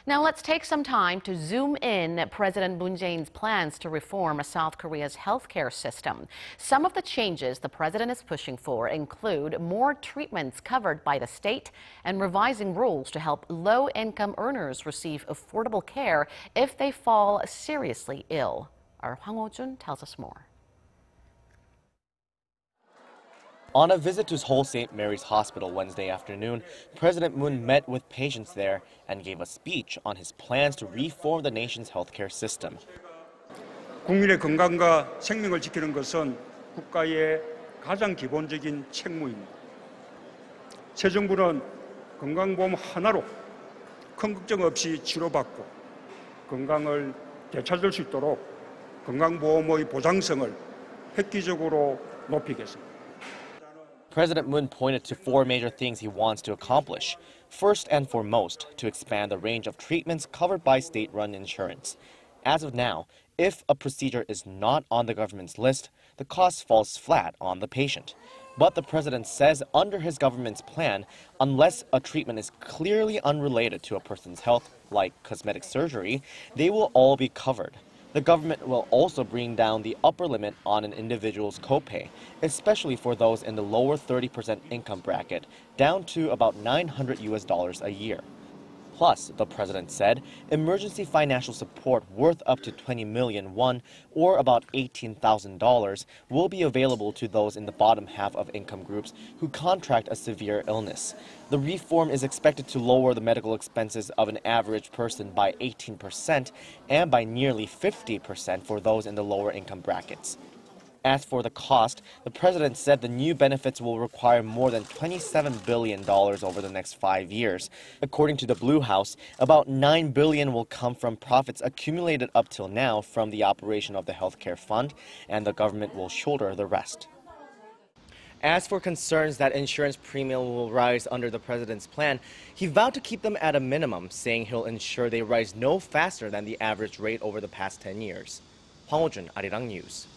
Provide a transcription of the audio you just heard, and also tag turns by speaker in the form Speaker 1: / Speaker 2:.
Speaker 1: Now let's take some time to zoom in at President Moon Jae-in's plans to reform South Korea's healthcare system. Some of the changes the president is pushing for include more treatments covered by the state and revising rules to help low-income earners receive affordable care if they fall seriously ill. Our Hwang Ho-jun tells us more.
Speaker 2: On a visit to Seoul St. Mary's Hospital Wednesday afternoon, President Moon met with patients there and gave a speech on his plans to reform the nation's healthcare system.
Speaker 3: 국민의 건강과 생명을 지키는 것은 국가의 가장 기본적인 책무입니다. 새 정부는 건강보험 하나로 큰 걱정 없이 치료받고 건강을 되찾을 수 있도록 건강보험의 보장성을 획기적으로 높이겠습니다.
Speaker 2: President Moon pointed to four major things he wants to accomplish. First and foremost, to expand the range of treatments covered by state-run insurance. As of now, if a procedure is not on the government's list, the cost falls flat on the patient. But the president says under his government's plan, unless a treatment is clearly unrelated to a person's health, like cosmetic surgery, they will all be covered. The government will also bring down the upper limit on an individual's copay, especially for those in the lower 30% income bracket, down to about $900 a year. Plus, the president said, emergency financial support worth up to 20 million won, or about $18,000, will be available to those in the bottom half of income groups who contract a severe illness. The reform is expected to lower the medical expenses of an average person by 18% and by nearly 50% for those in the lower income brackets. As for the cost, the president said the new benefits will require more than $27 billion over the next 5 years. According to the Blue House, about $9 billion will come from profits accumulated up till now from the operation of the healthcare fund, and the government will shoulder the rest. As for concerns that insurance premium will rise under the president's plan, he vowed to keep them at a minimum, saying he'll ensure they rise no faster than the average rate over the past 10 years. Hwang Ho-jun, Arirang News.